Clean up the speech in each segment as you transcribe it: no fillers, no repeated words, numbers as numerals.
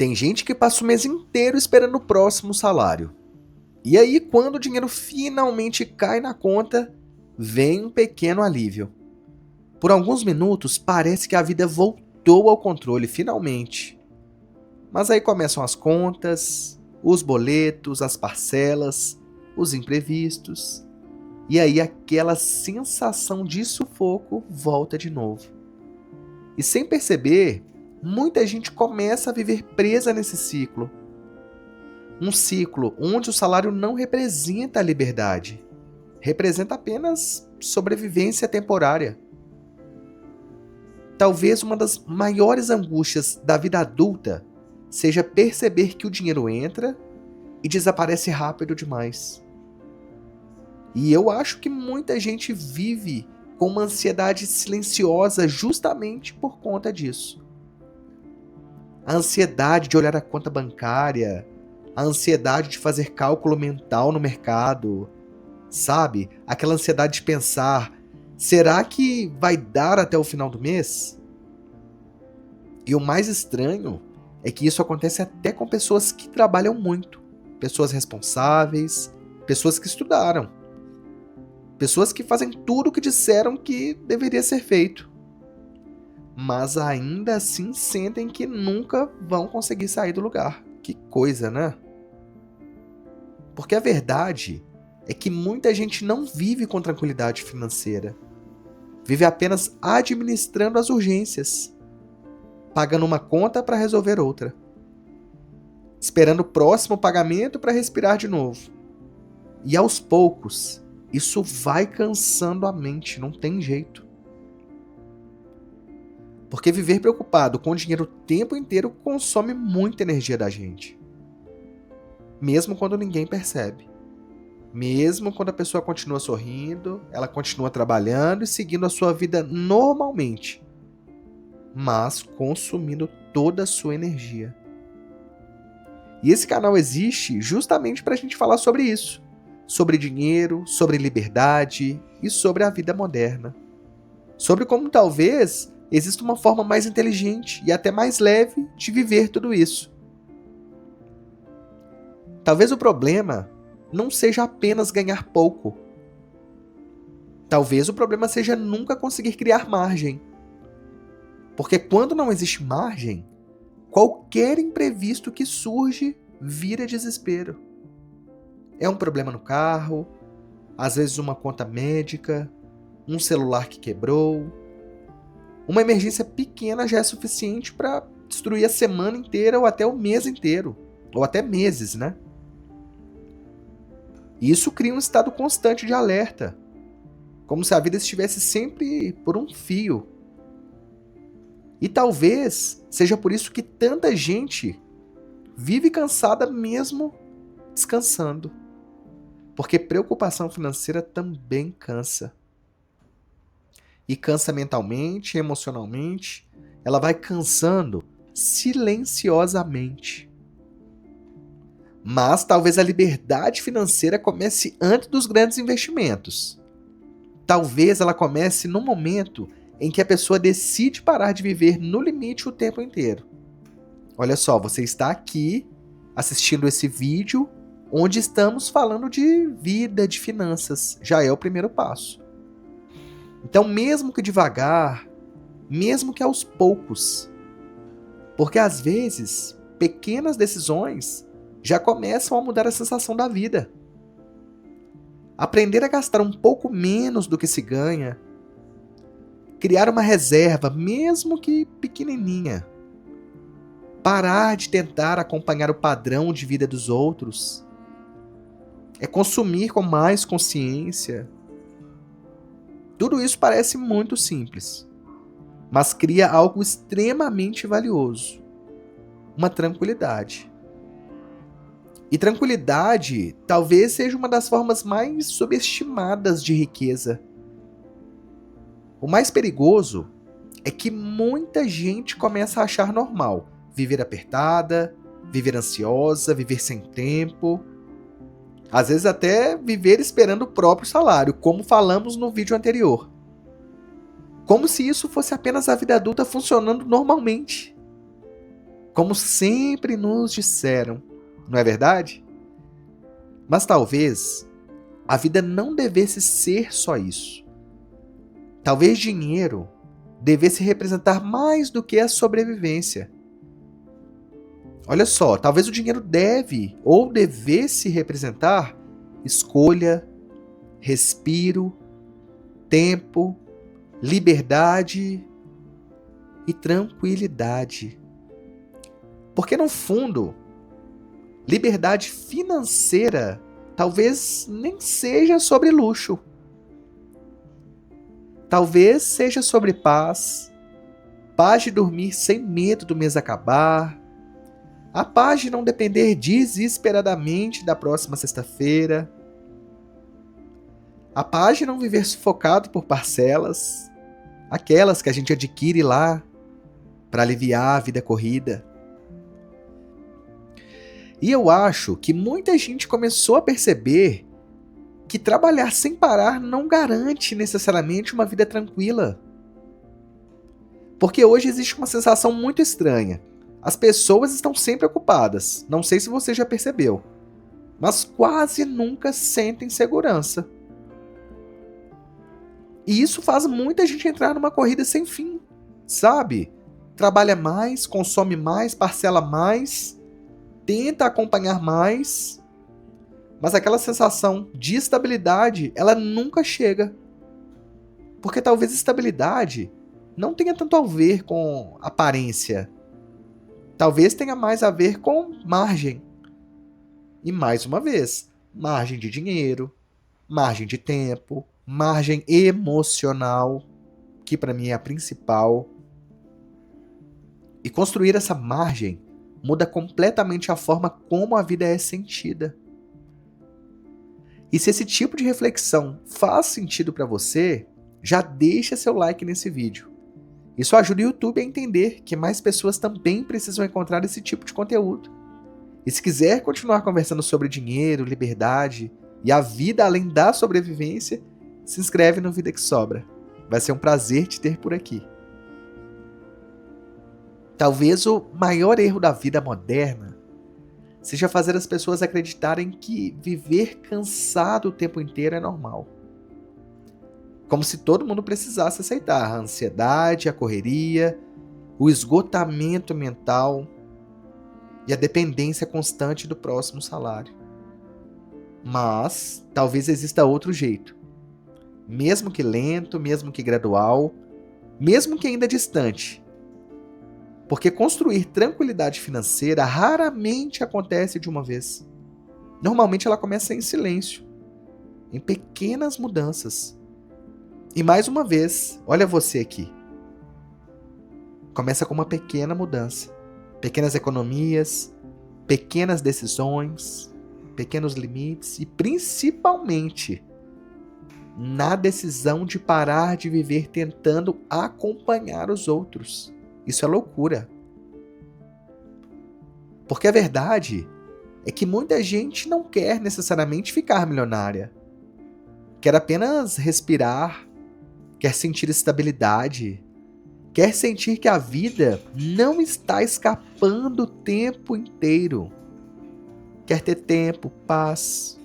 Tem gente que passa o mês inteiro esperando o próximo salário. E aí, quando o dinheiro finalmente cai na conta, vem um pequeno alívio. Por alguns minutos, parece que a vida voltou ao controle, finalmente. Mas aí começam as contas, os boletos, as parcelas, os imprevistos. E aí aquela sensação de sufoco volta de novo. E sem perceber, muita gente começa a viver presa nesse ciclo. Um ciclo onde o salário não representa a liberdade. Representa apenas sobrevivência temporária. Talvez uma das maiores angústias da vida adulta seja perceber que o dinheiro entra e desaparece rápido demais. E eu acho que muita gente vive com uma ansiedade silenciosa justamente por conta disso. A ansiedade de olhar a conta bancária, a ansiedade de fazer cálculo mental no mercado, sabe? Aquela ansiedade de pensar, será que vai dar até o final do mês? E o mais estranho é que isso acontece até com pessoas que trabalham muito, pessoas responsáveis, pessoas que estudaram, pessoas que fazem tudo o que disseram que deveria ser feito, mas ainda assim sentem que nunca vão conseguir sair do lugar. Que coisa, né? Porque a verdade é que muita gente não vive com tranquilidade financeira. Vive apenas administrando as urgências, pagando uma conta para resolver outra, esperando o próximo pagamento para respirar de novo. E aos poucos, isso vai cansando a mente, não tem jeito. Porque viver preocupado com o dinheiro o tempo inteiro consome muita energia da gente. Mesmo quando ninguém percebe. Mesmo quando a pessoa continua sorrindo, ela continua trabalhando e seguindo a sua vida normalmente, mas consumindo toda a sua energia. E esse canal existe justamente para a gente falar sobre isso. Sobre dinheiro, sobre liberdade e sobre a vida moderna. Sobre como talvez exista uma forma mais inteligente e até mais leve de viver tudo isso. Talvez o problema não seja apenas ganhar pouco. Talvez o problema seja nunca conseguir criar margem. Porque quando não existe margem, qualquer imprevisto que surge vira desespero. É um problema no carro, às vezes uma conta médica, um celular que quebrou. Uma emergência pequena já é suficiente para destruir a semana inteira ou até o mês inteiro. Ou até meses, né? E isso cria um estado constante de alerta, como se a vida estivesse sempre por um fio. E talvez seja por isso que tanta gente vive cansada mesmo descansando. Porque preocupação financeira também cansa. E cansa mentalmente, emocionalmente, ela vai cansando silenciosamente. Mas talvez a liberdade financeira comece antes dos grandes investimentos. Talvez ela comece no momento em que a pessoa decide parar de viver no limite o tempo inteiro. Olha só, você está aqui assistindo esse vídeo onde estamos falando de vida, de finanças. Já é o primeiro passo. Então, mesmo que devagar, mesmo que aos poucos, porque às vezes pequenas decisões já começam a mudar a sensação da vida. Aprender a gastar um pouco menos do que se ganha. Criar uma reserva, mesmo que pequenininha. Parar de tentar acompanhar o padrão de vida dos outros. É consumir com mais consciência. Tudo isso parece muito simples, mas cria algo extremamente valioso. Uma tranquilidade. E tranquilidade talvez seja uma das formas mais subestimadas de riqueza. O mais perigoso é que muita gente começa a achar normal viver apertada, viver ansiosa, viver sem tempo. Às vezes até viver esperando o próprio salário, como falamos no vídeo anterior. Como se isso fosse apenas a vida adulta funcionando normalmente. como sempre nos disseram, não é verdade? Mas talvez a vida não devesse ser só isso. Talvez dinheiro devesse representar mais do que a sobrevivência. Olha só, talvez o dinheiro deve ou devesse representar escolha, respiro, tempo, liberdade e tranquilidade. Porque no fundo, liberdade financeira talvez nem seja sobre luxo. Talvez seja sobre paz, paz de dormir sem medo do mês acabar, a paz de não depender desesperadamente da próxima sexta-feira, a paz de não viver sufocado por parcelas, aquelas que a gente adquire lá para aliviar a vida corrida. E eu acho que muita gente começou a perceber que trabalhar sem parar não garante necessariamente uma vida tranquila. Porque hoje existe uma sensação muito estranha. As pessoas estão sempre ocupadas, não sei se você já percebeu, mas quase nunca sentem segurança. E isso faz muita gente entrar numa corrida sem fim, sabe? Trabalha mais, consome mais, parcela mais, tenta acompanhar mais, mas aquela sensação de estabilidade, ela nunca chega. Porque talvez estabilidade não tenha tanto a ver com aparência. Talvez tenha mais a ver com margem. E mais uma vez, margem de dinheiro, margem de tempo, margem emocional, que para mim é a principal. E construir essa margem muda completamente a forma como a vida é sentida. E se esse tipo de reflexão faz sentido para você, já deixa seu like nesse vídeo. Isso ajuda o YouTube a entender que mais pessoas também precisam encontrar esse tipo de conteúdo. E se quiser continuar conversando sobre dinheiro, liberdade e a vida além da sobrevivência, se inscreve no Vida que Sobra. Vai ser um prazer te ter por aqui. Talvez o maior erro da vida moderna seja fazer as pessoas acreditarem que viver cansado o tempo inteiro é normal. Como se todo mundo precisasse aceitar a ansiedade, a correria, o esgotamento mental e a dependência constante do próximo salário. Mas talvez exista outro jeito. Mesmo que lento, mesmo que gradual, mesmo que ainda distante. Porque construir tranquilidade financeira raramente acontece de uma vez. Normalmente ela começa em silêncio, em pequenas mudanças. E mais uma vez, olha você aqui. Começa com uma pequena mudança. Pequenas economias, pequenas decisões, pequenos limites e principalmente na decisão de parar de viver tentando acompanhar os outros. Isso é loucura. Porque a verdade é que muita gente não quer necessariamente ficar milionária. Quer apenas respirar, quer sentir estabilidade, quer sentir que a vida não está escapando o tempo inteiro. Quer ter tempo, paz.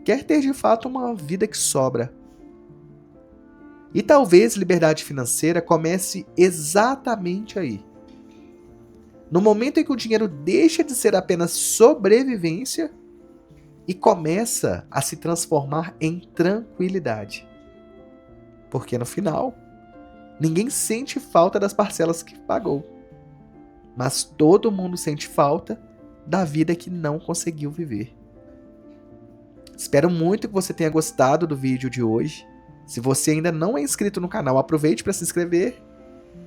Quer ter de fato uma vida que sobra. E talvez liberdade financeira comece exatamente aí. No momento em que o dinheiro deixa de ser apenas sobrevivência e começa a se transformar em tranquilidade. Porque no final, ninguém sente falta das parcelas que pagou. Mas todo mundo sente falta da vida que não conseguiu viver. Espero muito que você tenha gostado do vídeo de hoje. Se você ainda não é inscrito no canal, aproveite para se inscrever,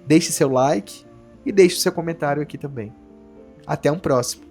deixe seu like e deixe seu comentário aqui também. Até um próximo.